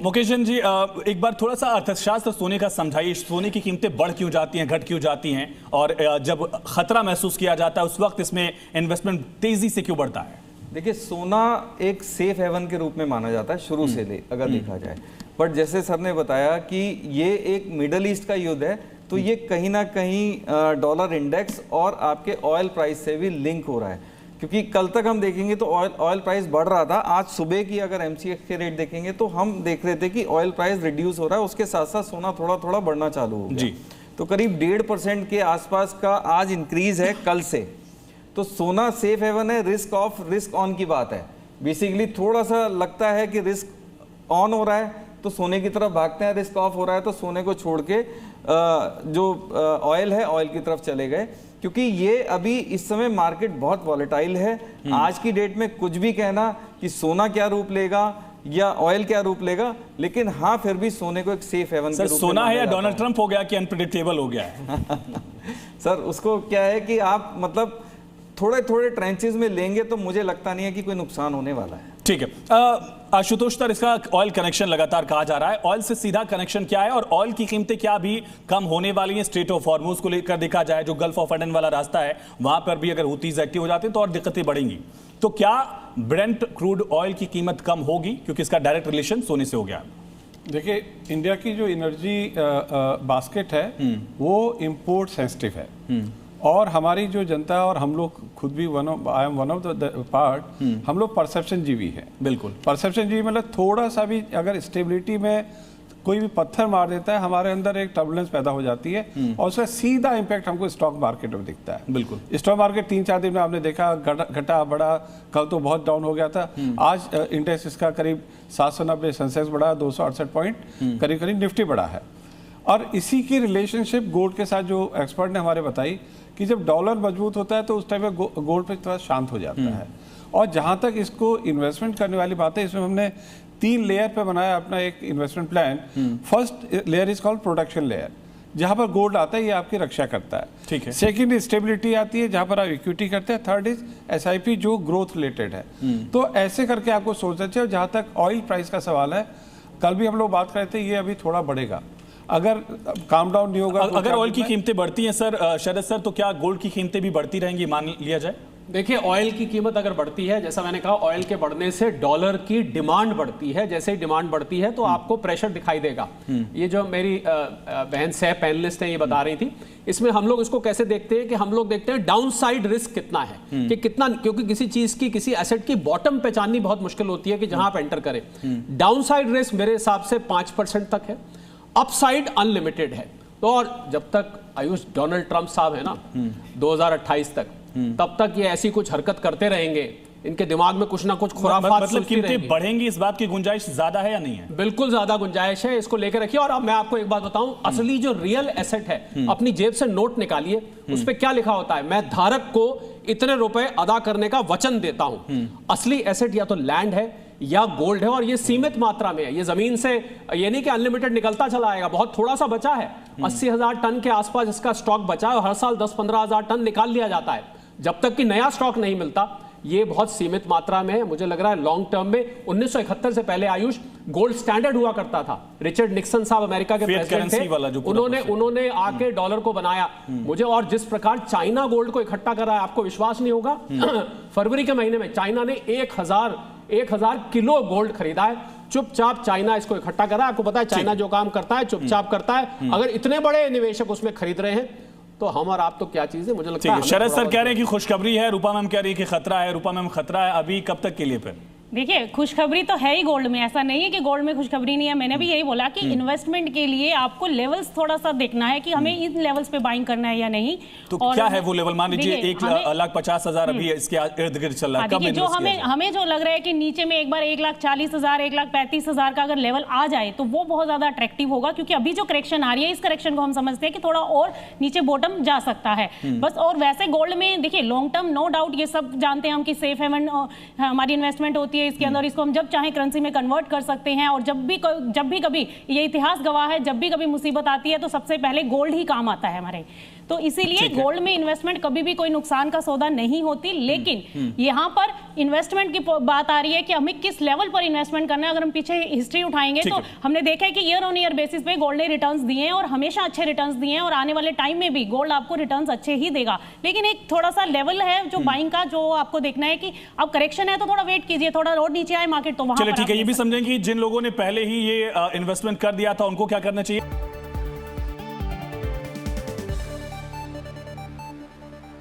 मुकेश जी, एक बार थोड़ा सा अर्थशास्त्र सोने का समझाइए। सोने की कीमतें बढ़ क्यों जाती हैं, घट क्यों जाती हैं, और जब खतरा महसूस किया जाता है उस वक्त इसमें इन्वेस्टमेंट तेजी से क्यों बढ़ता है? देखिए, सोना एक सेफ हेवन के रूप में माना जाता है शुरू से ले अगर देखा जाए, बट जैसे सर ने बताया कि ये एक मिडल ईस्ट का युद्ध है, तो ये कहीं ना कहीं डॉलर इंडेक्स और आपके ऑयल प्राइस से भी लिंक हो रहा है। क्योंकि कल तक हम देखेंगे तो ऑयल प्राइस बढ़ रहा था, आज सुबह की अगर एमसीएक्स के रेट देखेंगे तो हम देख रहे थे कि ऑयल प्राइस रिड्यूस हो रहा है, उसके साथ साथ सोना थोड़ा थोड़ा बढ़ना चालू हो गया। तो करीब 1.5% के आसपास का आज इंक्रीज है कल से। तो सोना सेफ हेवन है, रिस्क ऑफ रिस्क ऑन की बात है। बेसिकली थोड़ा सा लगता है कि रिस्क ऑन हो रहा है तो सोने की तरफ भागते हैं, रिस्क ऑफ हो रहा है तो सोने को छोड़ के जो ऑयल है ऑयल की तरफ चले गए। क्योंकि ये अभी इस समय मार्केट बहुत वॉलेटाइल है। आज की डेट में कुछ भी कहना कि सोना क्या रूप लेगा या ऑयल क्या रूप लेगा, लेकिन हाँ फिर भी सोने को एक सेफ हेवन के रूप में सोना है या डोनाल्ड ट्रंप हो गया कि अनप्रेडिक्टेबल हो गया है? सर उसको क्या है कि आप मतलब थोड़े थोड़े ट्रेंचेस में लेंगे तो मुझे लगता नहीं है कि कोई नुकसान होने वाला है। ठीक है आशुतोष सर, इसका ऑयल कनेक्शन लगातार कहा जा रहा है, ऑयल से सीधा कनेक्शन क्या है और ऑयल की कीमतें क्या भी कम होने वाली हैं? स्ट्रेट ऑफ हॉर्मुज को लेकर देखा जाए, जो गल्फ ऑफ एडन वाला रास्ता है, वहां पर भी अगर हूतीज एक्टिव हो जाते हैं तो और दिक्कतें बढ़ेंगी। तो क्या ब्रेंट क्रूड ऑयल की कीमत कम होगी क्योंकि इसका डायरेक्ट रिलेशन सोने से हो गया? देखिए, इंडिया की जो एनर्जी बास्केट है वो इंपोर्ट सेंसिटिव है, और हमारी जो जनता और हम लोग खुद भी I am one of the part, हम लोग परसेप्शन जीवी है। बिल्कुल परसेप्शन जीवी मतलब थोड़ा सा भी अगर स्टेबिलिटी में कोई भी पत्थर मार देता है, हमारे अंदर एक टर्बुलेंस पैदा हो जाती है और उसका सीधा इम्पैक्ट हमको स्टॉक मार्केट में दिखता है। बिल्कुल, स्टॉक मार्केट 3-4 दिन में आपने देखा घटा बढ़ा, कल तो बहुत डाउन हो गया था। आज इंडेक्स इसका करीब 790, सेंसेक्स बढ़ा 268 पॉइंट, करीब करीब निफ्टी बढ़ा है। और इसी की रिलेशनशिप गोल्ड के साथ जो एक्सपर्ट ने हमारे बताई कि जब डॉलर मजबूत होता है तो उस टाइम में गोल्ड पे थोड़ा शांत हो जाता है। और जहाँ तक इसको इन्वेस्टमेंट करने वाली बात है, इसमें हमने 3 लेयर पे बनाया अपना एक investment plan. First layer is called protection layer, जहाँ पर गोल्ड आता है, ये आपकी रक्षा करता है। ठीक है। सेकंड स्टेबिलिटी आती है, जहाँ पर आप इक्विटी करते हैं। थर्ड इज SIP, जो ग्रोथ रिलेटेड है। तो ऐसे करके आपको सोचना चाहिए। और जहाँ तक ऑयल प्राइस का सवाल है, कल भी हम लोग बात कर रहे थे, ये अभी थोड़ा बढ़ेगा अगर काम डाउन नहीं होगा। अगर ऑयल की कीमतें बढ़ती हैं सर, शरद सर, तो क्या गोल्ड की कीमतें भी बढ़ती रहेंगी, मान लिया जाए? देखिए, ऑयल की कीमत अगर बढ़ती है, जैसा मैंने कहा, ऑयल के बढ़ने से डॉलर की डिमांड बढ़ती है। जैसे ही डिमांड बढ़ती है तो आपको प्रेशर दिखाई देगा। ये जो मेरी बहन सह पैनलिस्ट है ये बता रही थी, इसमें हम लोग इसको कैसे देखते हैं कि हम लोग देखते हैं डाउन साइड रिस्क कितना है, कि कितना, क्योंकि किसी चीज की, किसी एसेट की बॉटम पहचाननी बहुत मुश्किल होती है कि जहां आप एंटर करें। डाउन साइड रिस्क मेरे हिसाब से 5% तक है, अपसाइड अनलिमिटेड है। तो और जब तक आयुष डोनाल्ड ट्रंप साहब है ना 2028 तक, तब तक ये ऐसी कुछ हरकत करते रहेंगे, इनके दिमाग में कुछ ना कुछ खुराफात मतलब कीमतें बढ़ेंगी, इस बात की गुंजाइश ज्यादा है या नहीं है? बिल्कुल ज्यादा गुंजाइश है, इसको लेकर रखिए। और अब मैं आपको एक बात बताऊं, असली जो रियल एसेट है, अपनी जेब से नोट निकालिए, उस पे क्या लिखा होता है, मैं धारक को इतने रुपए अदा करने का वचन देता हूं। असली एसेट या तो लैंड है या गोल्ड है, और ये सीमित मात्रा में है। ये जमीन से ये नहीं कि अनलिमिटेड निकलता चला आएगा, बहुत थोड़ा सा बचा है। 80,000 टन के आसपास इसका स्टॉक बचा है और हर साल 10-15 हजार टन निकाल लिया जाता है। जब तक कि नया स्टॉक नहीं मिलता, ये बहुत सीमित मात्रा में है। मुझे लग रहा है लॉन्ग टर्म में 1971 से पहले आयुष गोल्ड स्टैंडर्ड हुआ करता था। रिचर्ड निक्सन साहब अमेरिका के प्रेसिडेंट थे, उन्होंने आके डॉलर को बनाया। मुझे और जिस प्रकार चाइना गोल्ड को इकट्ठा कर रहा है, आपको विश्वास नहीं होगा, फरवरी के महीने में चाइना ने 1000 किलो गोल्ड खरीदा है। चुपचाप चाइना इसको इकट्ठा कर रहा है। आपको पता है चाइना जो काम करता है चुपचाप करता है। अगर इतने बड़े निवेशक उसमें खरीद रहे हैं तो हम और आप तो क्या चीज है, मुझे लगता है। शरद सर कह रहे हैं कि खुशखबरी है, रूपा मैम कह रही है कि खतरा है। रूपा मैम, खतरा है अभी कब तक के लिए? फिर देखिए, खुशखबरी तो है ही गोल्ड में, ऐसा नहीं है कि गोल्ड में खुशखबरी नहीं है। मैंने भी यही बोला कि इन्वेस्टमेंट के लिए आपको लेवल्स थोड़ा सा देखना है कि हमें इन लेवल्स पे बाइंग करना है या नहीं। तो क्या है वो लेवल? मान लीजिए 1,50,000 अभी इसके इर्द गिर्द चल रहा है, कब जो हमें जो लग रहा है कि नीचे में एक बार 1,40,000 1,35,000 का अगर लेवल आ जाए तो वो बहुत ज्यादा अट्रैक्टिव होगा। क्योंकि अभी जो करेक्शन आ रही है, इस करेक्शन को हम समझते हैं कि थोड़ा और नीचे बॉटम जा सकता है बस। और वैसे गोल्ड में देखिए, लॉन्ग टर्म नो डाउट ये सब जानते हैं हम कि सेफ हेवन हमारी इन्वेस्टमेंट होती है इसके अंदर। इसको हम जब चाहे करेंसी में कन्वर्ट कर सकते हैं। और जब भी कभी, ये इतिहास गवाह है, जब भी कभी मुसीबत आती है तो सबसे पहले गोल्ड ही काम आता है हमारे। तो इसीलिए गोल्ड में इन्वेस्टमेंट कभी भी कोई नुकसान का सौदा नहीं होती। लेकिन यहाँ पर इन्वेस्टमेंट की बात आ रही है कि हमें किस लेवल पर इन्वेस्टमेंट करना है। अगर हम पीछे हिस्ट्री उठाएंगे तो हमने देखा है कि ईयर ऑन ईयर बेसिस पे गोल्ड ने रिटर्न्स दिए हैं और हमेशा अच्छे रिटर्न्स दिए हैं, और आने वाले टाइम में भी गोल्ड आपको रिटर्न्स अच्छे ही देगा। लेकिन एक थोड़ा सा लेवल है जो बाइंग का, जो आपको देखना है कि अब करेक्शन है तो थोड़ा वेट कीजिए, थोड़ा और नीचे आए मार्केट तो वहां चलिए ठीक है, ये भी समझें कि जिन लोगों ने पहले ही ये इन्वेस्टमेंट कर दिया था उनको क्या करना चाहिए।